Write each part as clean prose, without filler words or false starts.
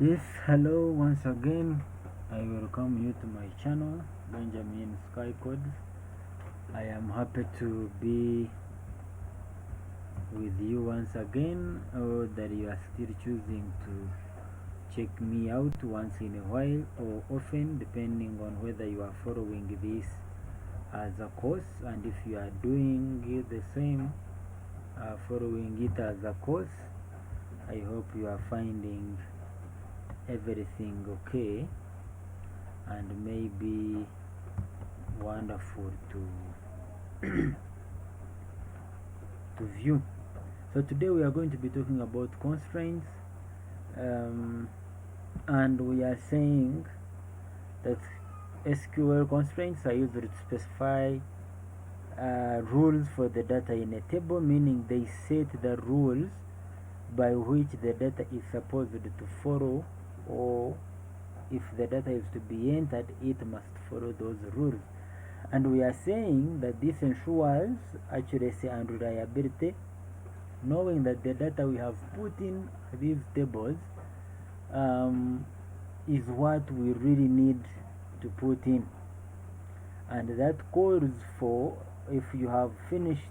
Yes, hello once again. I welcome you to my channel, Benjamin Sky Codes. I am happy to be with you once again, or that you are still choosing to check me out once in a while or often, depending on whether you are following this as a course, and if you are doing it the same, following it as a course. I hope you are finding everything okay and maybe wonderful to to view. So today we are going to be talking about constraints, and we are saying that SQL constraints are used to specify rules for the data in a table, meaning they set the rules by which the data is supposed to follow, or if the data is to be entered, it must follow those rules. And we are saying that this ensures accuracy and reliability, knowing that the data we have put in these tables is what we really need to put in. And that calls for, if you have finished,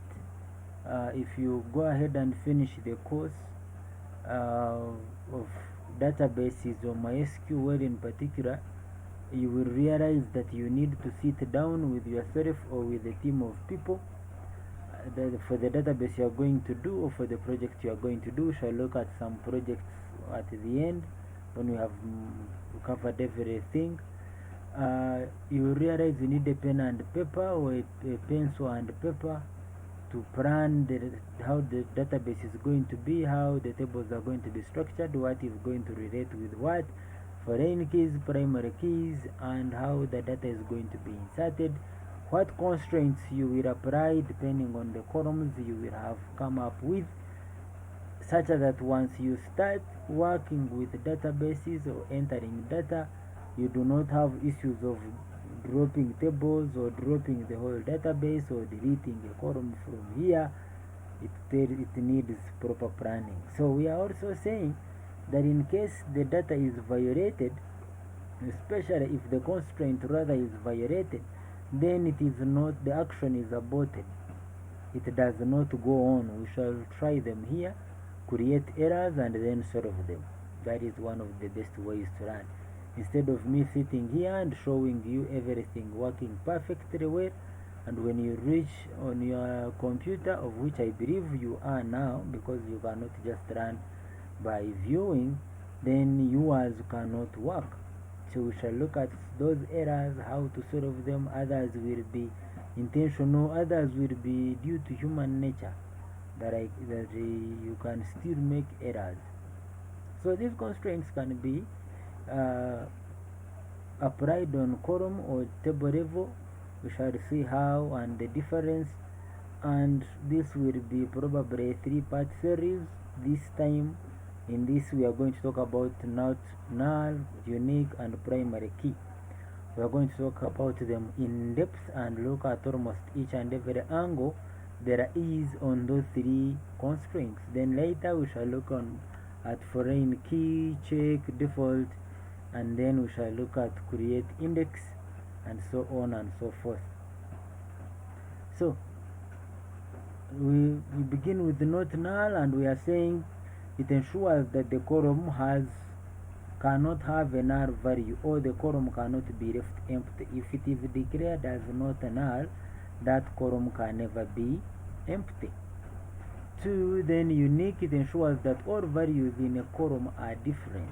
if you go ahead and finish the course of databases or MySQL in particular, you will realize that you need to sit down with yourself or with a team of people for the database you are going to do, or for the project you are going to do. We shall look at some projects at the end when we have covered everything. You will realize you need a pen and paper, or a pencil and paper, to plan how the database is going to be, how the tables are going to be structured, what is going to relate with what, foreign keys, primary keys, and how the data is going to be inserted, what constraints you will apply depending on the columns you will have come up with, such that once you start working with databases or entering data, you do not have issues of dropping tables or dropping the whole database or deleting a column from here. It needs proper planning. So we are also saying that in case the data is violated, especially if the constraint rather is violated, then it is not, the action is aborted. It does not go on. We shall try them here, create errors, and then solve them. That is one of the best ways to learn. Instead of me sitting here and showing you everything working perfectly well, and when you reach on your computer, of which I believe you are now, because you cannot just run by viewing, then yours cannot work. So we shall look at those errors, how to solve them. Others will be intentional, others will be due to human nature, that you can still make errors. So these constraints can be applied on column or table level. We shall see how and the difference, and this will be probably a 3-part series. This time, in this, we are going to talk about NOT NULL, unique, and primary key. We are going to talk about them in depth and look at almost each and every angle there is on those 3 constraints. Then later we shall look at foreign key, check, default, and then we shall look at create index, and so on and so forth. So we begin with the NOT NULL, and we are saying it ensures that the column cannot have a null value, or the column cannot be left empty. If it is declared as not null, that column can never be empty. 2, then unique, it ensures that all values in a column are different.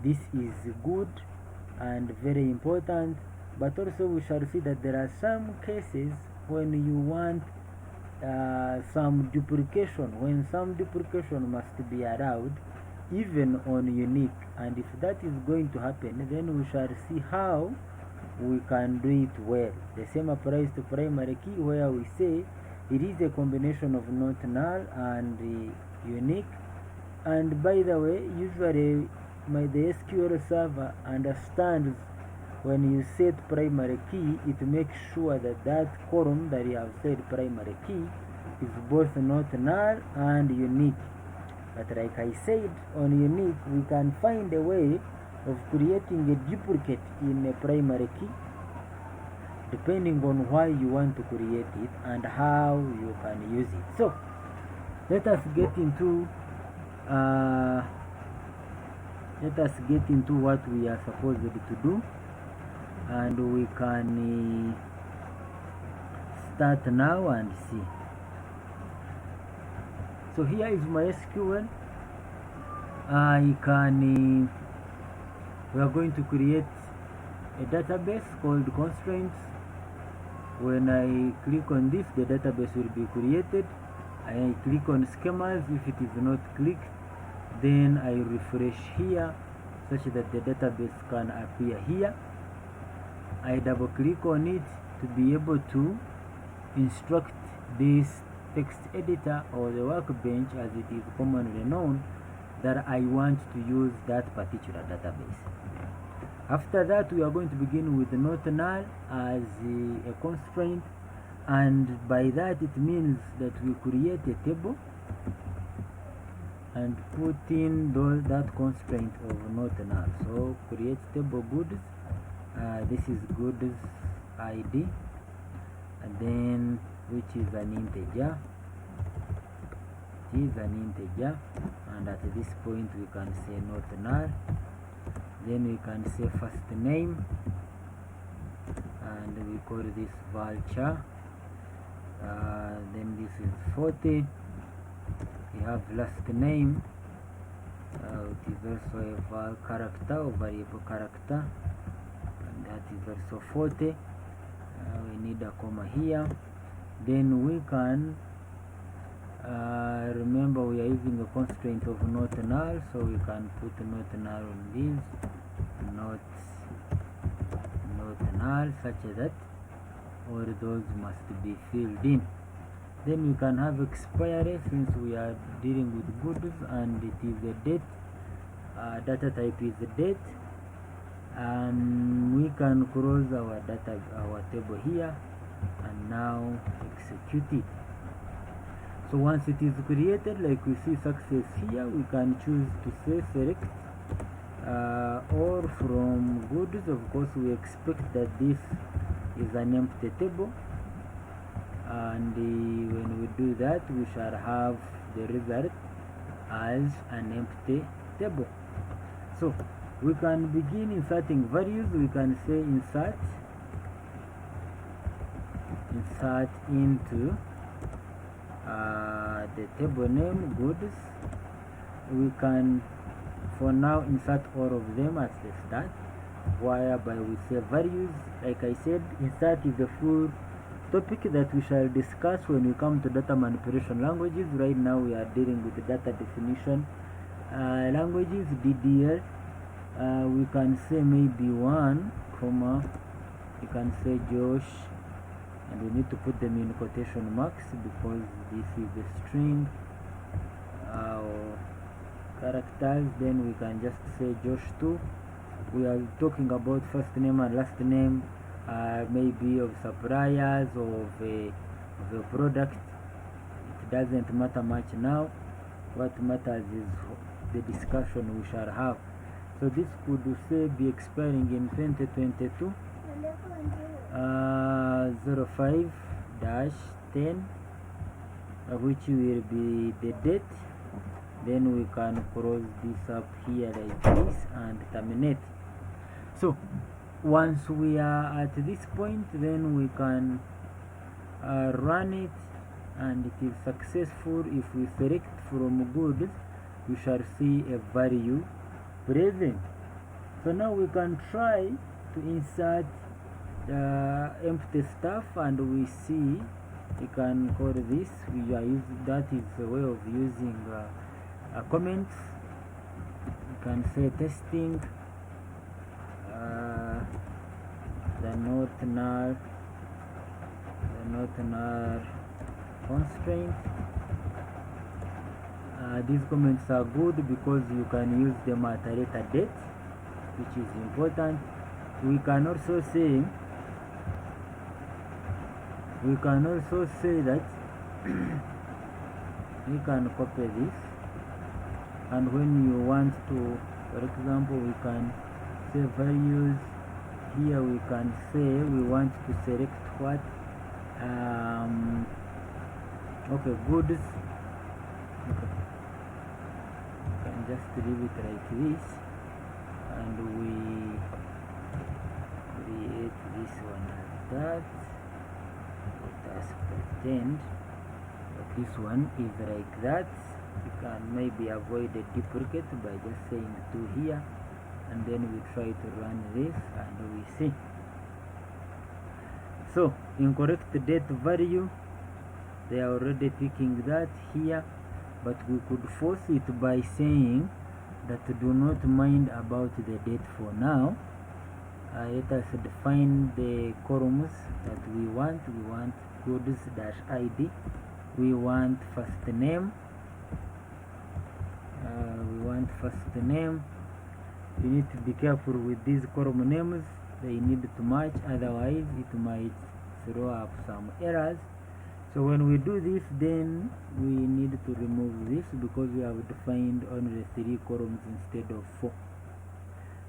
This is good and very important, but also we shall see that there are some cases when you want some duplication, when some duplication must be allowed even on unique, and if that is going to happen, then we shall see how we can do it well. The same applies to primary key, where we say it is a combination of not null and unique. And by the way, usually the SQL server understands when you set primary key, it makes sure that that column that you have set primary key is both not null and unique. But like I said, on unique we can find a way of creating a duplicate in a primary key depending on why you want to create it and how you can use it. So let us get into what we are supposed to do, and we can start now and see. So here is my SQL. We are going to create a database called Constraints. When I click on this, the database will be created. I click on schemas. If it is not clicked, then I refresh here such that the database can appear here. I double click on it to be able to instruct this text editor or the workbench, as it is commonly known, that I want to use that particular database. After that, we are going to begin with NOT NULL as a constraint, and by that it means that we create a table and put in that constraint of NOT NULL. So create table goods. This is goods ID, and then which is an integer. It is an integer, and at this point we can say NOT NULL. Then we can say first name, and we call this vulture. Then this is 40. We have last name. It is also a val character or variable character, and that is also 40. We need a comma here. Then we can remember we are using a constraint of NOT NULL, so we can put NOT NULL on this, not NULL, such that all those must be filled in. Then we can have expiry, since we are dealing with goods and it is a date. Data type is a date, and we can close our table here and now execute it. So once it is created, like we see success here, we can choose to say select or from goods. Of course, we expect that this is an empty table, and when we do that, we shall have the result as an empty table. So we can begin inserting values. We can say insert into the table name goods. We can for now insert all of them at the start, whereby we say values. Like I said, insert is the full topic that we shall discuss when we come to data manipulation languages. Right now we are dealing with the data definition languages, DDL. We can say maybe 1 comma, you can say Josh, and we need to put them in quotation marks because this is the string characters. Then we can just say Josh 2. We are talking about first name and last name, maybe of suppliers or of a product. It doesn't matter much now. What matters is the discussion we shall have. So this could say be expiring in 2022 05-10, which will be the date. Then we can close this up here like this and terminate. So once we are at this point, then we can run it, and it is successful. If we select from goods, we shall see a value present. So now we can try to insert empty stuff, and we see we can call this. We are using, that is a way of using comments. You can say testing the NOT NULL constraint. These comments are good because you can use them at a later date, which is important. We can also say that we can copy this and when you want to, for example, we can say values. Here we can say we want to select what, okay, goods. Okay, you can just leave it like this, and we create this one as that. Let us pretend that this one is like that. You can maybe avoid a duplicate by just saying 2 here, and then we try to run this and we see. So incorrect date value, they are already picking that here, but we could force it by saying that do not mind about the date for now. Let us define the columns that we want. We want goods-id, we want first name, you need to be careful with these column names, they need to match, otherwise it might throw up some errors. So when we do this, then we need to remove this because we have defined only 3 columns instead of 4.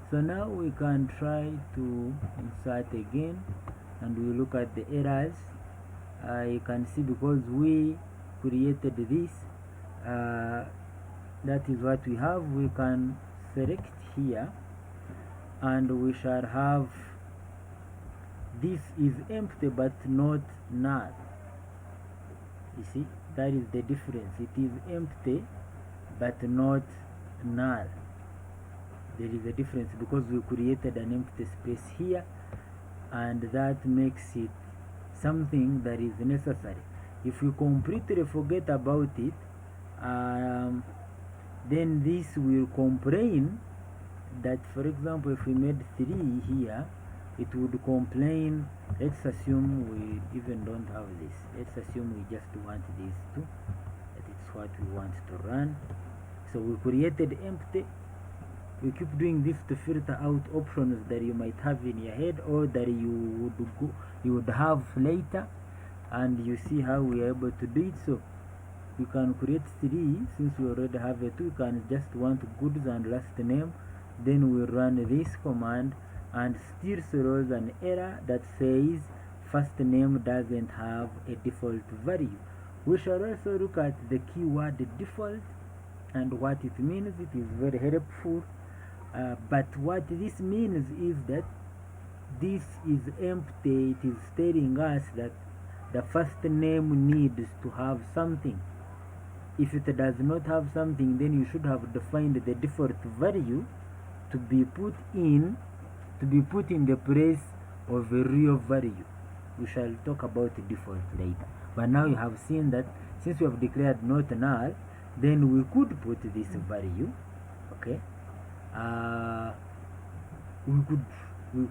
So now we can try to insert again, and we look at the errors. You can see because we created this, that is what we have. We can select here, and we shall have this is empty but not null. You see, that is the difference. It is empty but not null. There is a difference because we created an empty space here, and that makes it something that is necessary. If we completely forget about it, then this will complain that, for example, if we made 3 here, it would complain. Let's assume we even don't have this. Let's assume we just want these 2. That is what we want to run. So we created empty. We keep doing this to filter out options that you might have in your head or that you would have later, and you see how we are able to do it. So we can create 3 since we already have a 2. You can just want goods and last name, then we run this command and still throws an error that says first name doesn't have a default value. We shall also look at the keyword default and what it means. It is very helpful. But what this means is that this is empty. It is telling us that the first name needs to have something. If it does not have something, then you should have defined the default value to be put in the place of a real value. We shall talk about the default later. But now you have seen that since we have declared not null, then we could put this value. Okay. We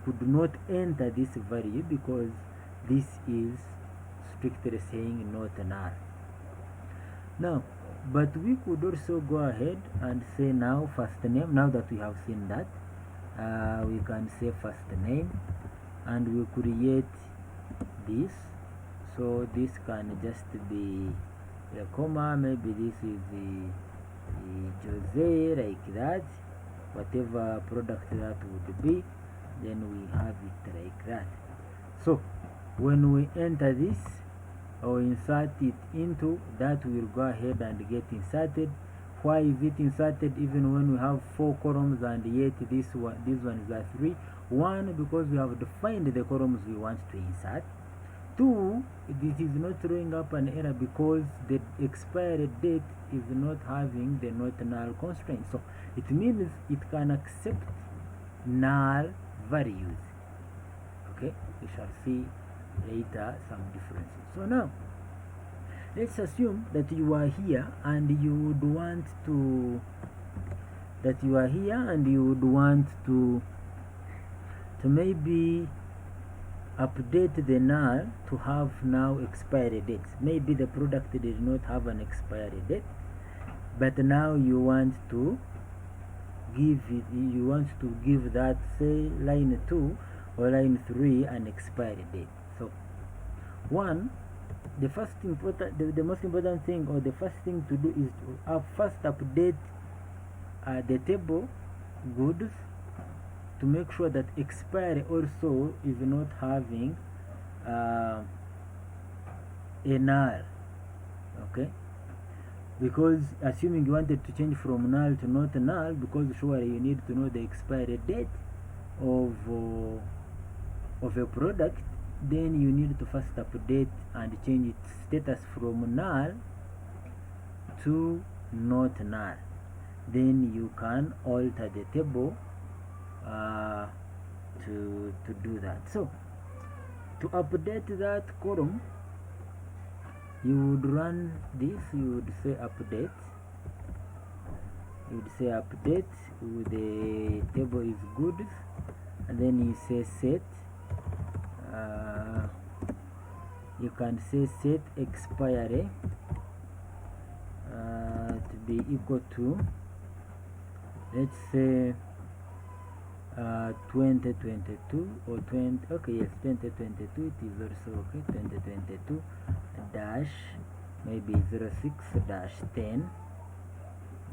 could not enter this value because this is strictly saying not null. Now, but we could also go ahead and say now first name. Now that we have seen that, we can say first name, and we create this. So this can just be a comma. Maybe this is the Jose, like that. Whatever product that would be, then we have it like that. So when we enter this or insert it into that, will go ahead and get inserted. Why is it inserted even when we have 4 columns and yet this one is a 3? 1, because we have defined the columns we want to insert. 2, this is not throwing up an error because the expiry date is not having the not null constraint. So it means it can accept null values. Okay, we shall see later some differences. So now let's assume that you are here and you would want to maybe update the null to have now expiry dates. Maybe the product did not have an expiry date, but now you want to give that, say, line 2 or line 3 an expiry date. So the most important thing, or the first thing to do, is to first update the table goods to make sure that expiry also is not having a null. Okay, because assuming you wanted to change from null to not null, because surely you need to know the expiry date of a product, then you need to first update and change its status from null to not null. Then you can alter the table to do that. So to update that column, you would run this. You would say update. You would say update with the table is goods, and then you say set. You can say set expiry to be equal to, let's say 2022 or 20. Okay, yes, 2022. It is also okay. 2022 dash maybe 06-10.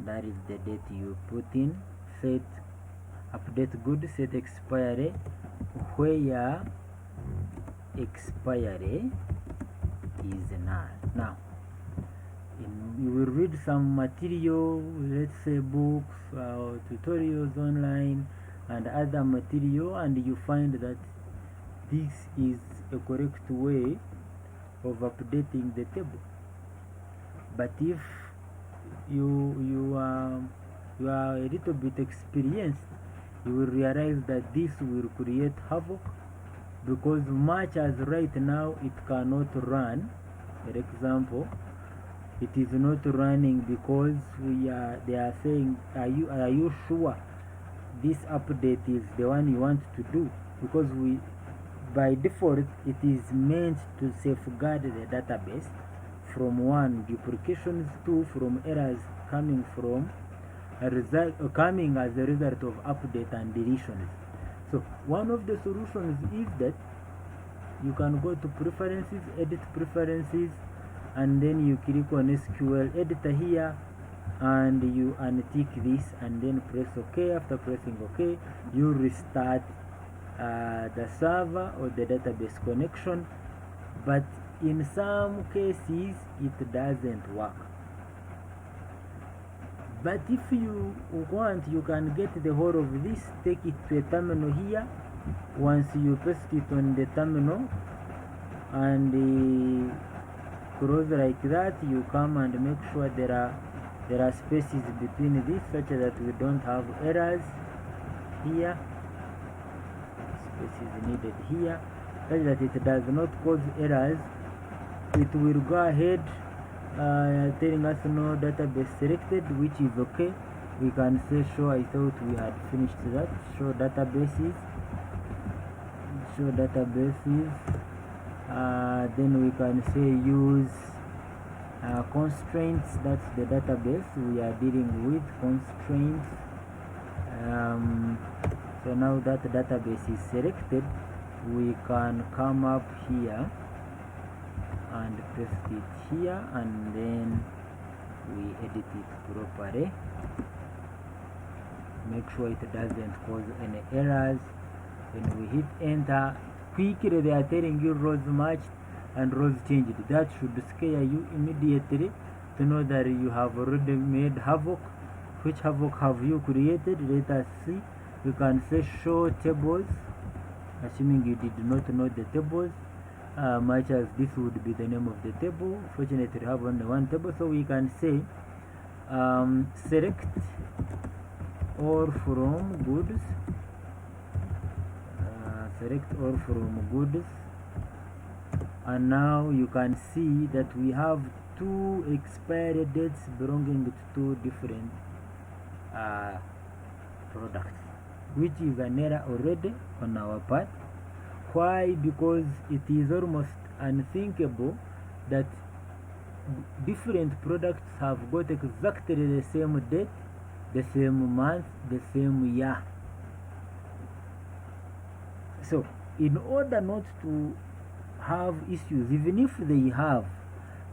That is the date you put in. Set update good, set expiry where expiry is null. Now you will read some material, let's say books, tutorials online and other material, and you find that this is a correct way of updating the table. But if you are a little bit experienced, you will realize that this will create havoc, because much as right now it cannot run. For example, it is not running because they are saying, are you sure this update is the one you want to do? Because by default it is meant to safeguard the database from duplications, two from errors coming as a result of update and deletions. So one of the solutions is that you can go to preferences, edit preferences, and then you click on SQL Editor here, and you untick this, and then press OK. After pressing OK, you restart the server or the database connection. But in some cases it doesn't work. But if you want, you can get the whole of this, take it to a terminal here. Once you paste it on the terminal and close like that, you come and make sure there are spaces between this, such that we don't have errors here. Spaces needed here, such that it does not cause errors. It will go ahead telling us no database selected, which is okay. We can say show. I thought we had finished that. Show databases. Then we can say use constraints. That's the database we are dealing with, constraints. So now that the database is selected, we can come up here and paste it here, and then we edit it properly. Make sure it doesn't cause any errors. When we hit enter, quickly they are telling you rows matched and rows changed. That should scare you immediately to know that you have already made havoc. Which havoc have you created? Let us see. You can say show tables, assuming you did not know the tables, much as this would be the name of the table. Fortunately, we have only one table, so we can say select all from goods. Select all from goods, and now you can see that we have two expiry dates belonging to two different products, which is an error already on our part. Why? Because it is almost unthinkable that different products have got exactly the same date, the same month, the same year. So in order not to have issues, even if they have,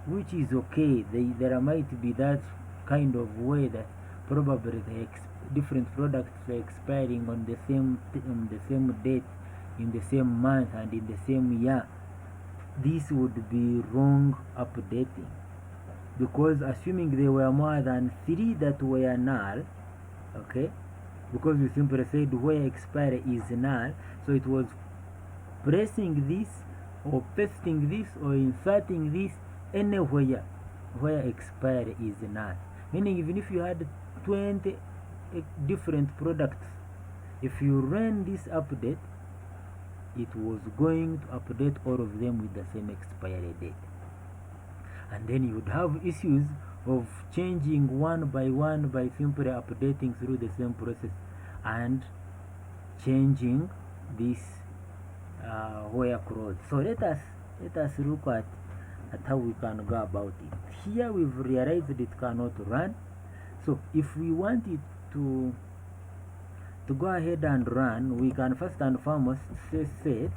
which is okay, there might be that kind of way that probably the different products are expiring on the same date, in the same month, and in the same year, this would be wrong updating, because assuming there were more than 3 that were null, okay, because we simply said where expiry is null, so it was pressing this or pasting this or inserting this anywhere where expiry is null, meaning even if you had 20 different products, if you ran this update, it was going to update all of them with the same expiry date, and then you would have issues of changing one by one by simply updating through the same process and changing this where clause. So let us look at how we can go about it. Here we've realized that it cannot run, so if we want it to go ahead and run, we can first and foremost say set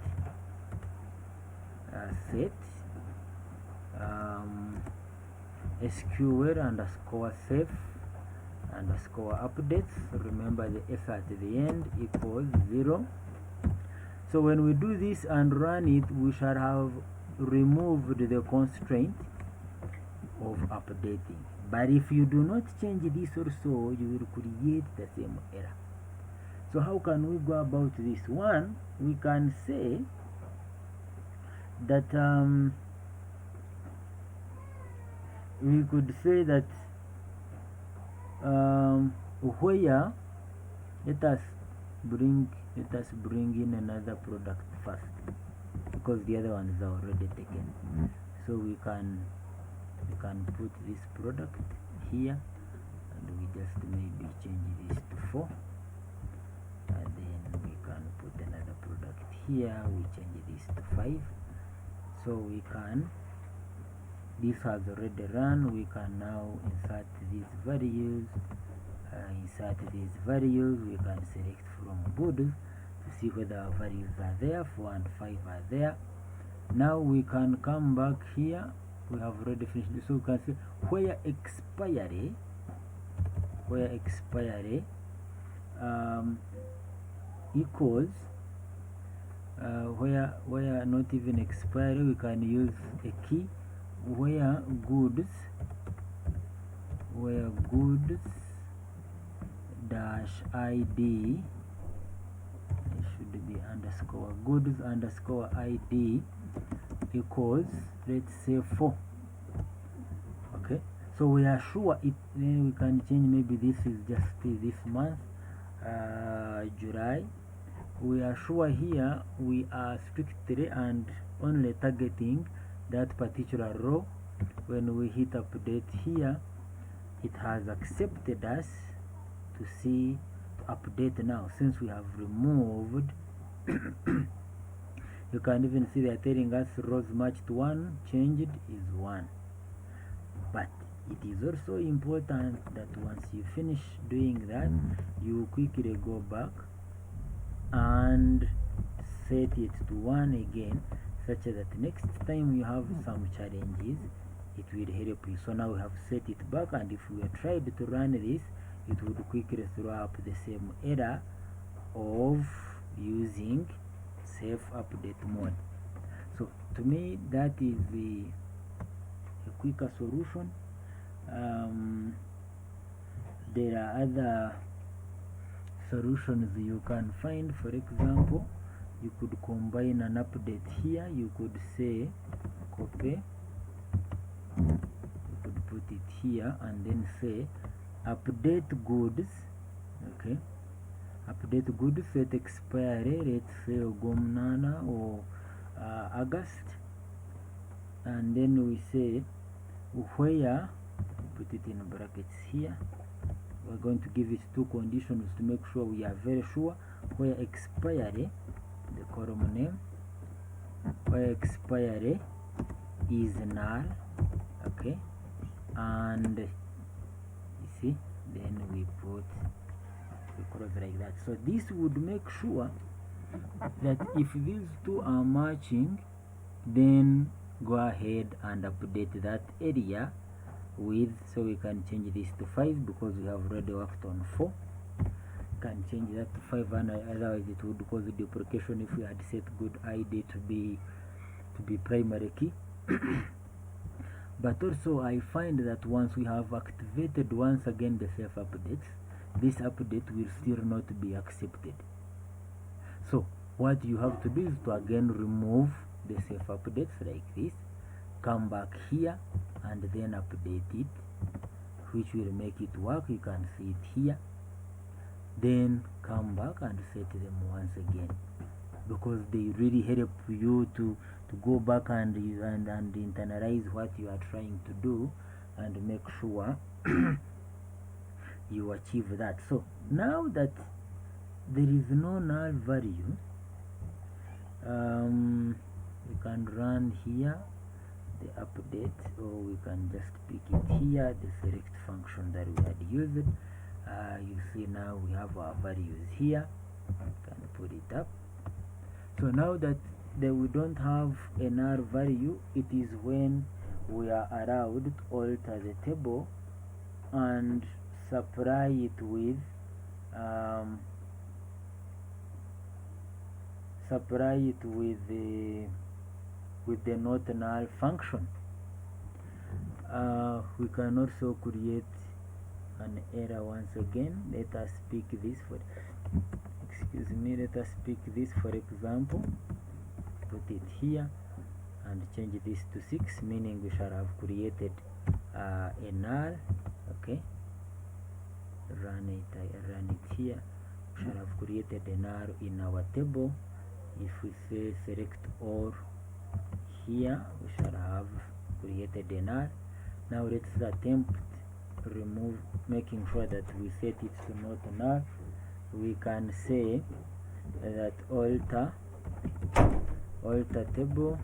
SQL underscore save underscore updates. Remember the S at the end equals 0. So when we do this and run it, we shall have removed the constraint of updating. But if you do not change this also, you will create the same error. So how can we go about this? One, we can say that we could say that where let us bring in another product first, because the other ones are already taken. So we can put this product here, and we just maybe change this to 4, and then we can put another product here, we change this to 5. So we can, this has already run, we can now insert these values, we can select from boods to see whether our values are there. 4 and 5 are there. Now we can come back here, we have already finished this, so we can see where expiry equals where not even expiry, we can use a key where goods dash ID, it should be underscore, goods underscore ID equals, let's say 4. Okay, so we are sure it, then we can change, maybe this is just this month, July. We are sure here we are strictly and only targeting that particular row. When we hit update here, it has accepted us to see to update now, since we have removed you can even see they are telling us rows matched 1 changed is 1. But it is also important that once you finish doing that, you quickly go back and set it to 1 again, such that next time you have some challenges, it will help you. So now we have set it back, and if we tried to run this, it would quickly throw up the same error of using safe update mode. So to me, that is a quicker solution. There are other solutions you can find. For example, you could combine an update here. You could say copy, you could put it here and then say update goods. Okay, update goods, set expiry, let's say Gomnana or August, and then we say where, put it in brackets here, we're going to give it 2 conditions to make sure we are very sure, where expiry, the column name, where expiry is null. Okay, and you see, then we close like that. So this would make sure that if these two are matching, then go ahead and update that area with, so we can change this to 5 because we have already worked on 4. can change that to 5, and otherwise it would cause duplication if we had set good ID to be primary key. But also I find that once we have activated once again the self updates, this update will still not be accepted. So what you have to do is to again remove the self updates like this, come back here and then update it, which will make it work. You can see it here. Then come back and set them once again, because they really help you to go back and internalize what you are trying to do and make sure you achieve that. So now that there is no null value, we can run here the update, or we can just pick it here, the select function that we had used. You see now we have our values here. Can put it up. So now that we don't have a null value, it is when we are allowed to alter the table and supply it with the not null function. We can also create an error once again. Let us pick this for let us pick this for example, put it here and change this to 6, meaning we shall have created a null. Okay, run it here. We shall have created a null in our table. If we say select all here, we shall have created a null. Now let's attempt making sure that we set it to not null. We can say that alter table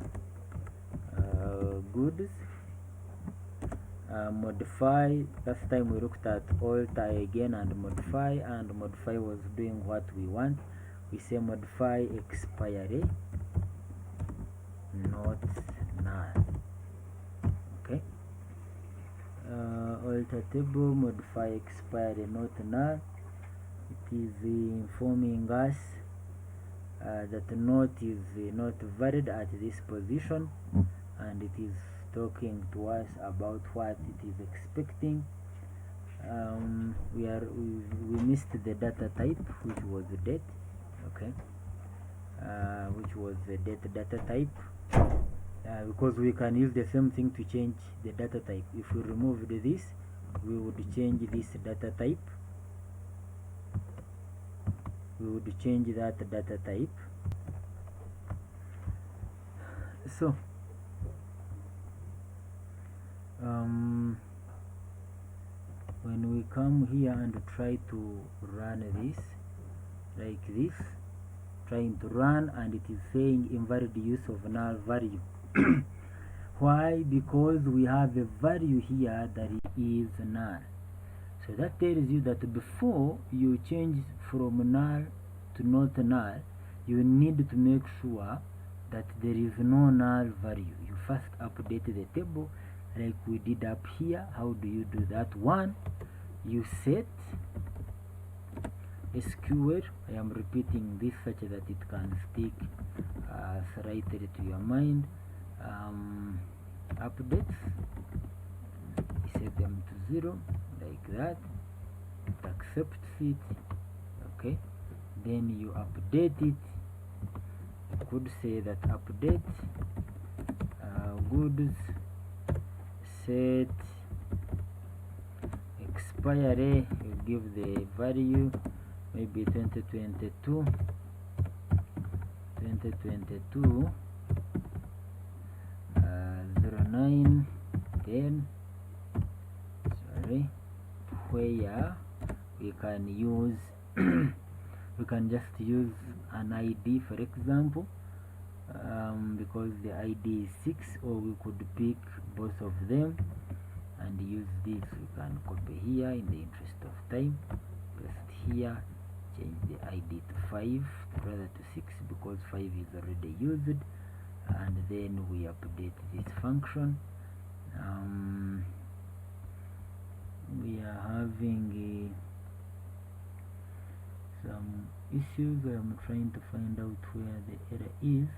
goods, modify. Last time we looked at alter again and modify was doing what we want. We say modify expiry not null. Okay, alter table modify expiry not null. It is informing us that not is not valid at this position, and it is talking to us about what it is expecting. We missed the data type, which was the date. Okay, which was the date data type, because we can use the same thing to change the data type. If we removed this, we would change this data type. We would change that data type. So when we come here and try to run this like this, trying to run, and it is saying invalid use of null value. Why? Because we have a value here that is null. So that tells you that before you change from null to not null, you need to make sure that there is no null value. You first update the table like we did up here. How do you do that? One, you set SQL. I am repeating this such that it can stick slightly to your mind. Updates, set them to 0 like that. It accepts it. Okay, then you update it. You could say that update goods set expiry. You give the value maybe 2022 09 10, sorry, where we can use we can just use an ID, for example, because the ID is 6, or we could pick both of them and use this. We can copy here in the interest of time, paste here, change the ID to 5 rather to 6, because 5 is already used, and then we update this function. We are having some issues. I'm trying to find out where the error is.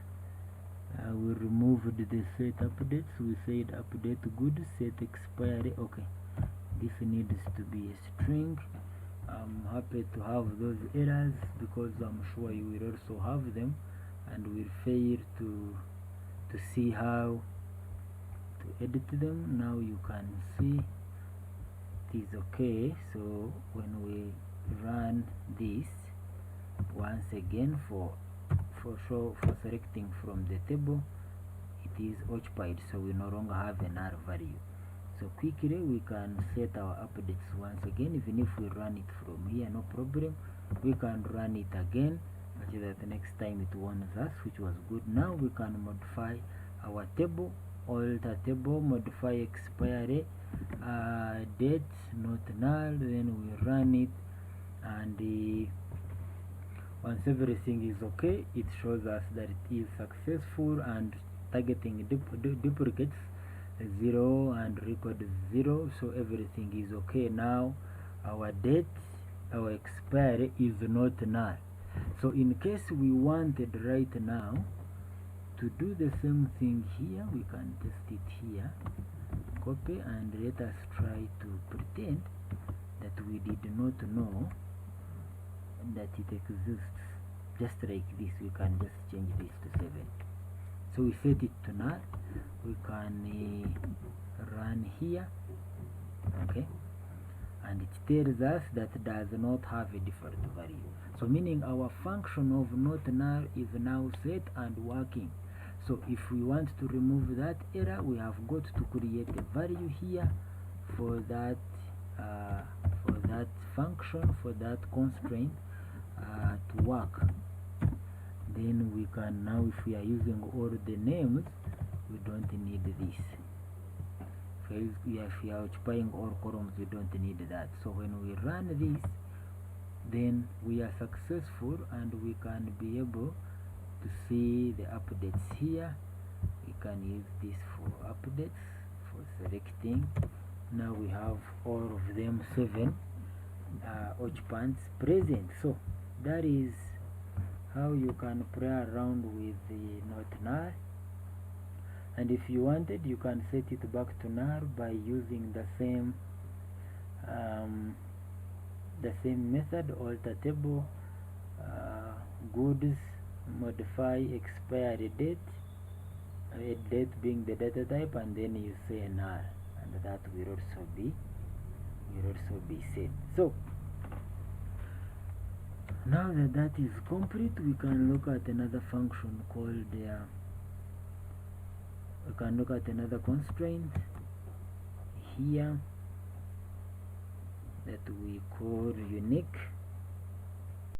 We removed the set updates. We said update good, set expiry. Okay, this needs to be a string. I'm happy to have those errors because I'm sure you will also have them, and will fail to see how to edit them. Now you can see it is okay. So when we run this once again for selecting from the table, it is occupied, so we no longer have a null value. So quickly we can set our updates once again. Even if we run it from here, no problem, we can run it again, but the next time it warns us, which was good. Now we can modify our table, alter table, modify expiry, date, not null. Then we run it, and once everything is okay, it shows us that it is successful, and targeting duplicates 0 and record 0, so everything is okay. Now our date, our expiry is not null. So in case we wanted right now to do the same thing here, we can test it here, copy, and let us try to pretend that we did not know that it exists. Just like this, we can just change this to 7. So we set it to null. We can run here, okay, and it tells us that does not have a default value. So meaning our function of not null is now set and working. So if we want to remove that error, we have got to create a value here for that function, for that constraint to work. Then we can, now if we are using all the names, we don't need this. If we are occupying all columns, we don't need that. So when we run this, then we are successful, and we can be able to see the updates here. We can use this for updates, for selecting. Now we have all of them, 7 occupants present. So that is how you can play around with the not null. And if you wanted, you can set it back to null by using the same method, alter table, goods, modify expiry date, date being the data type, and then you say null, and that will also be set. So now that that is complete, we can look at another function called we can look at another constraint here that we call unique.